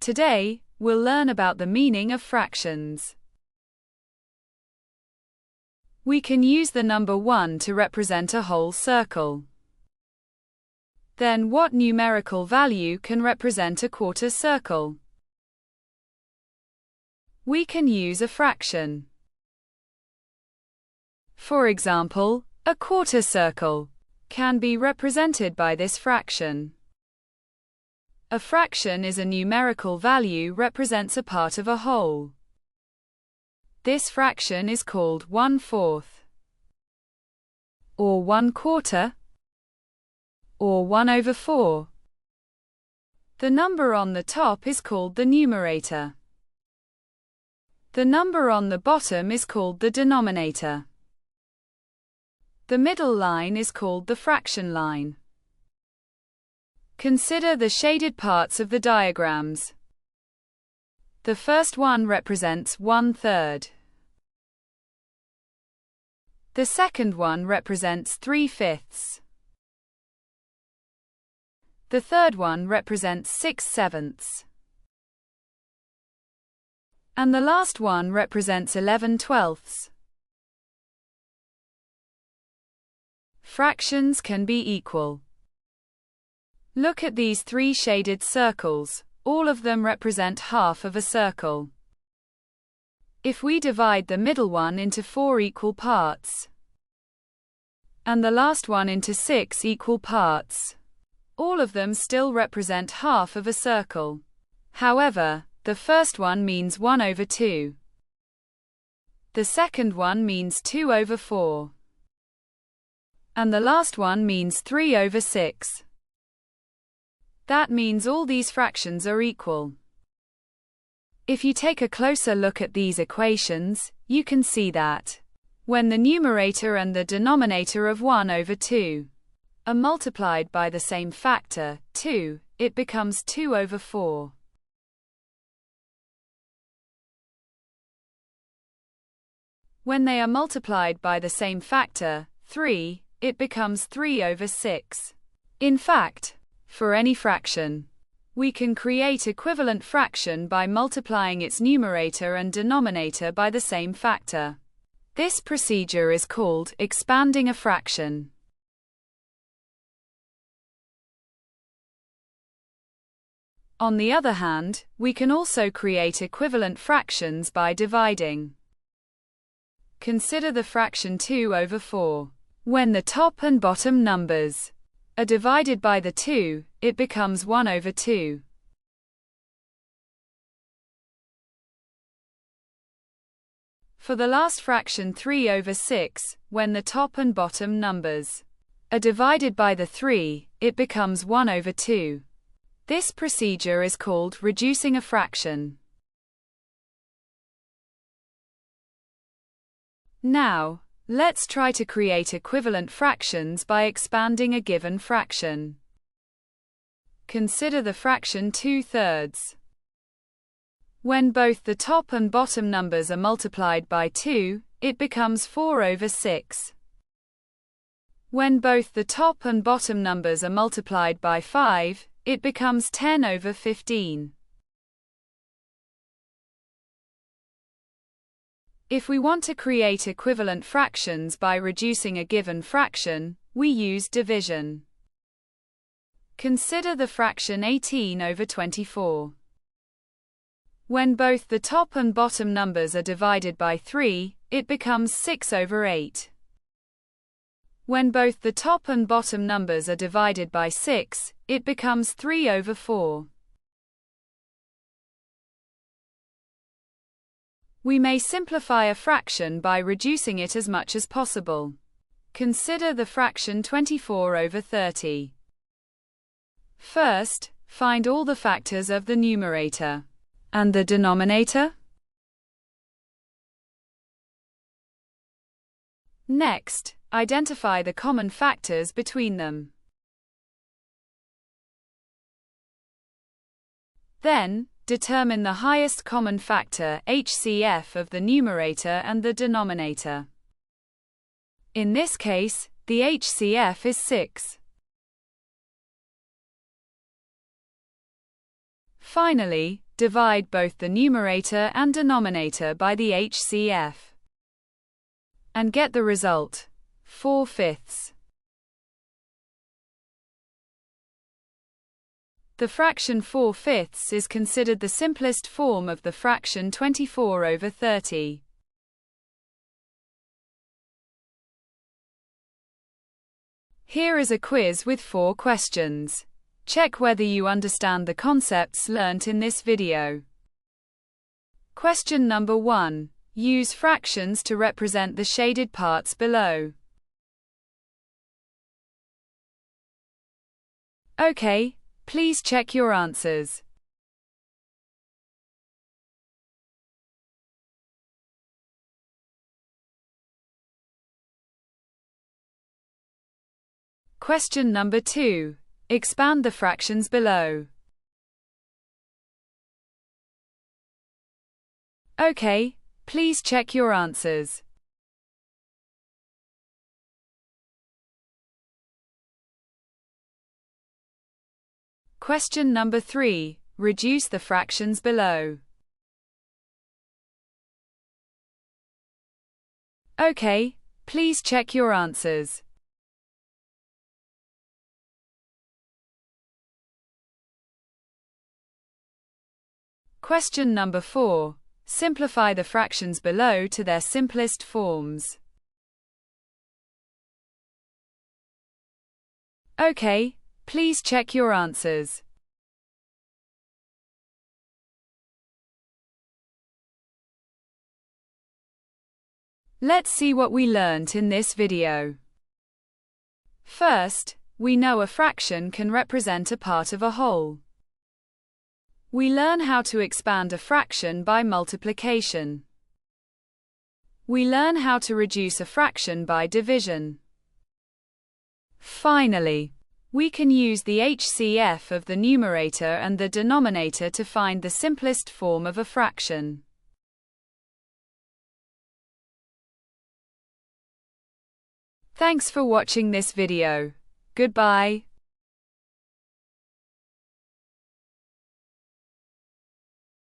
Today, we'll learn about the meaning of fractions. We can use the number 1 to represent a whole circle. Then what numerical value can represent a quarter circle? We can use a fraction. For example, a quarter circle can be represented by this fraction. A fraction is a numerical value represents a part of a whole. This fraction is called 1/4, or 1/4, or 1/4. The number on the top is called the numerator. The number on the bottom is called the denominator. The middle line is called the fraction line. Consider the shaded parts of the diagrams. The first one represents 1/3. The second one represents 3/5. The third one represents 6/7. And the last one represents 11/12. Fractions can be equal. Look at these 3 shaded circles. All of them represent half of a circle. If we divide the middle one into 4 equal parts, and the last one into 6 equal parts, all of them still represent half of a circle. However, the first one means 1/2. The second one means 2/4. And the last one means 3/6. That means all these fractions are equal. If you take a closer look at these equations, you can see that when the numerator and the denominator of 1/2 are multiplied by the same factor, 2, it becomes 2/4. When they are multiplied by the same factor, 3, it becomes 3/6. In fact, for any fraction, we can create equivalent fraction by multiplying its numerator and denominator by the same factor. This procedure is called expanding a fraction. On the other hand, we can also create equivalent fractions by dividing. Consider the fraction 2/4. When the top and bottom numbers are divided by the 2, it becomes 1/2. For the last fraction 3/6, when the top and bottom numbers are divided by the 3, it becomes 1/2. This procedure is called reducing a fraction. Now, let's try to create equivalent fractions by expanding a given fraction. Consider the fraction 2/3. When both the top and bottom numbers are multiplied by 2, it becomes 4/6. When both the top and bottom numbers are multiplied by 5, it becomes 10/15. If we want to create equivalent fractions by reducing a given fraction, we use division. Consider the fraction 18/24. When both the top and bottom numbers are divided by 3, it becomes 6/8. When both the top and bottom numbers are divided by 6, it becomes 3/4. We may simplify a fraction by reducing it as much as possible. Consider the fraction 24/30. First, find all the factors of the numerator and the denominator. Next, identify the common factors between them. Then, determine the highest common factor HCF of the numerator and the denominator. In this case, the HCF is 6. Finally, divide both the numerator and denominator by the HCF. And get the result, 4/5. The fraction 4/5 is considered the simplest form of the fraction 24/30. Here is a quiz with 4 questions. Check whether you understand the concepts learnt in this video. Question number 1. Use fractions to represent the shaded parts below. Okay, please check your answers. Question number 2. Expand the fractions below. Okay, please check your answers. Question number 3. Reduce the fractions below. Okay, please check your answers. Question number 4. Simplify the fractions below to their simplest forms. Okay, please check your answers. Let's see what we learnt in this video. First, we know a fraction can represent a part of a whole. We learn how to expand a fraction by multiplication. We learn how to reduce a fraction by division. Finally, we can use the HCF of the numerator and the denominator to find the simplest form of a fraction. Thanks for watching this video. Goodbye.